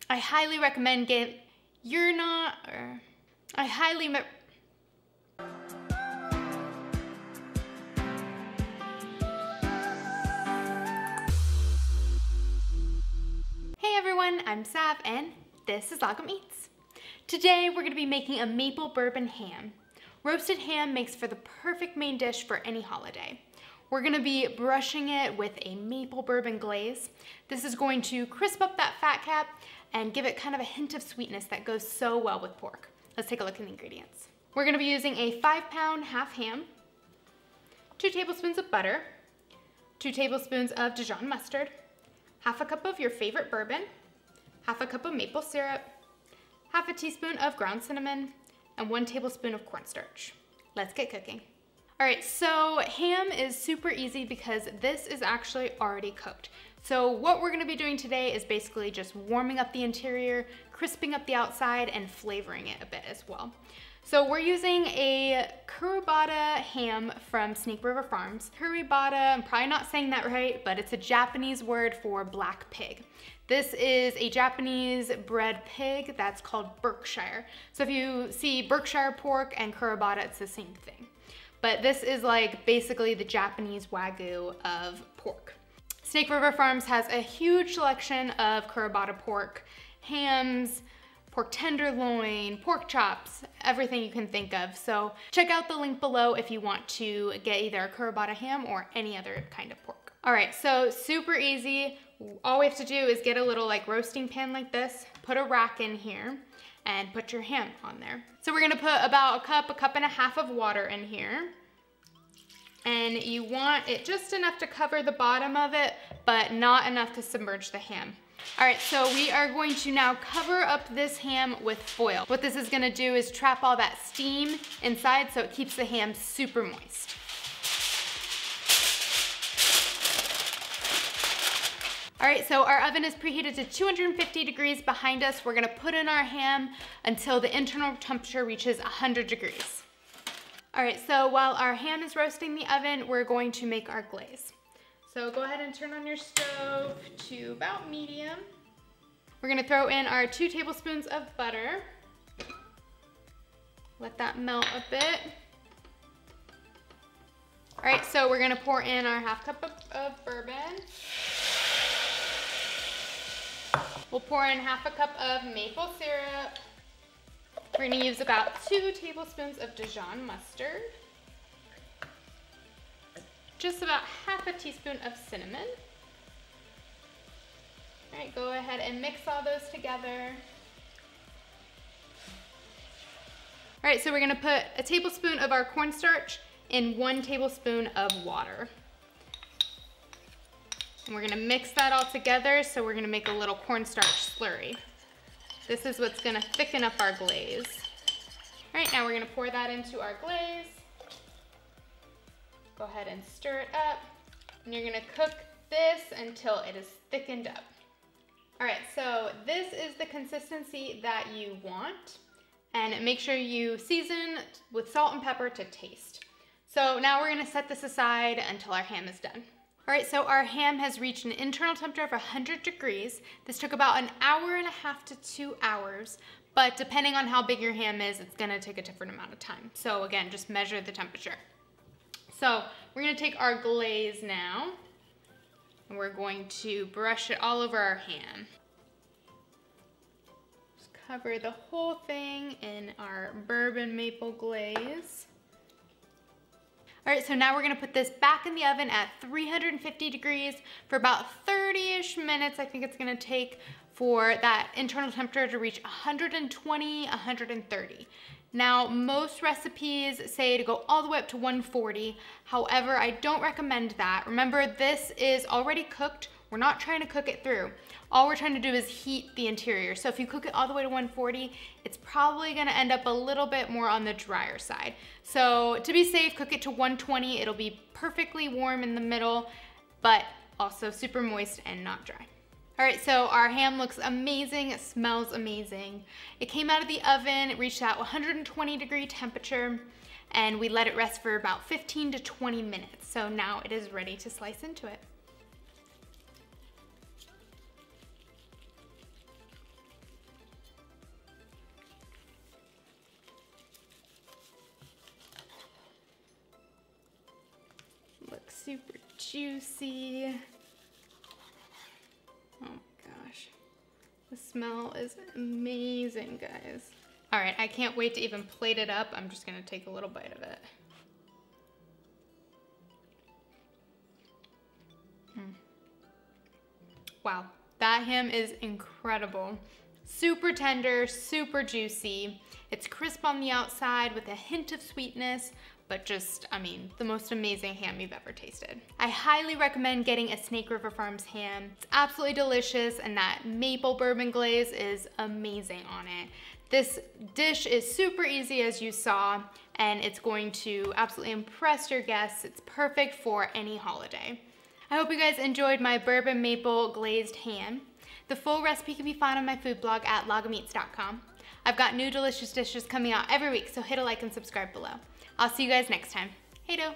I highly recommend Hey everyone, I'm Sav and this is Lagom Eats. Today we're going to be making a maple bourbon ham. Roasted ham makes for the perfect main dish for any holiday. We're going to be brushing it with a maple bourbon glaze. This is going to crisp up that fat cap and give it kind of a hint of sweetness that goes so well with pork. Let's take a look at the ingredients. We're going to be using a 5-pound half ham, 2 tablespoons of butter, 2 tablespoons of Dijon mustard, half a cup of your favorite bourbon, half a cup of maple syrup, half a teaspoon of ground cinnamon, and 1 tablespoon of cornstarch. Let's get cooking. All right, so ham is super easy because this is actually already cooked. So what we're gonna be doing today is basically just warming up the interior, crisping up the outside, and flavoring it a bit as well. So we're using a Curibata ham from Snake River Farms. Curibata, I'm probably not saying that right, but it's a Japanese word for black pig. This is a Japanese bred pig that's called Berkshire. So if you see Berkshire pork and Curibata, it's the same thing. But this is like basically the Japanese Wagyu of pork. Snake River Farms has a huge selection of Curibata pork, hams, pork tenderloin, pork chops, everything you can think of. So check out the link below if you want to get either a Curibata ham or any other kind of pork. All right, so super easy. All we have to do is get a little like roasting pan like this, put a rack in here, and put your ham on there. So we're gonna put about a cup and a half of water in here. And you want it just enough to cover the bottom of it, but not enough to submerge the ham. All right, so we are going to now cover up this ham with foil. What this is gonna do is trap all that steam inside so it keeps the ham super moist. All right, so our oven is preheated to 250 degrees behind us. We're gonna put in our ham until the internal temperature reaches 100 degrees. All right, so while our ham is roasting in the oven, we're going to make our glaze. So go ahead and turn on your stove to about medium. We're gonna throw in our 2 tablespoons of butter. Let that melt a bit. All right, so we're gonna pour in our half cup of bourbon. We'll pour in half a cup of maple syrup. We're gonna use about 2 tablespoons of Dijon mustard. Just about half a teaspoon of cinnamon. All right, go ahead and mix all those together. All right, so we're gonna put a tablespoon of our cornstarch in 1 tablespoon of water. And we're gonna mix that all together, so we're gonna make a little cornstarch slurry. This is what's gonna thicken up our glaze. All right, now we're gonna pour that into our glaze. Go ahead and stir it up. And you're gonna cook this until it is thickened up. All right, so this is the consistency that you want. And make sure you season with salt and pepper to taste. So now we're gonna set this aside until our ham is done. All right, so our ham has reached an internal temperature of 100 degrees. This took about 1.5 hours to 2 hours, but depending on how big your ham is, it's gonna take a different amount of time. So again, just measure the temperature. So we're gonna take our glaze now, and we're going to brush it all over our ham. Just cover the whole thing in our bourbon maple glaze. All right, so now we're gonna put this back in the oven at 350 degrees for about 30-ish minutes. I think it's gonna take for that internal temperature to reach 120, 130. Now, most recipes say to go all the way up to 140. However, I don't recommend that. Remember, this is already cooked. We're not trying to cook it through. All we're trying to do is heat the interior. So if you cook it all the way to 140, it's probably gonna end up a little bit more on the drier side. So to be safe, cook it to 120. It'll be perfectly warm in the middle, but also super moist and not dry. All right, so our ham looks amazing, it smells amazing. It came out of the oven, it reached that 120-degree temperature, and we let it rest for about 15 to 20 minutes. So now it is ready to slice into it. super juicy. Oh my gosh. The smell is amazing, guys. All right, I can't wait to even plate it up. I'm just gonna take a little bite of it. Wow, that ham is incredible. Super tender, super juicy. It's crisp on the outside with a hint of sweetness, but just, I mean, the most amazing ham you've ever tasted. I highly recommend getting a Snake River Farms ham. It's absolutely delicious, and that maple bourbon glaze is amazing on it. This dish is super easy, as you saw, and it's going to absolutely impress your guests. It's perfect for any holiday. I hope you guys enjoyed my bourbon maple glazed ham. The full recipe can be found on my food blog at logofmeats.com. I've got new delicious dishes coming out every week, so hit a like and subscribe below. I'll see you guys next time. Hey-do!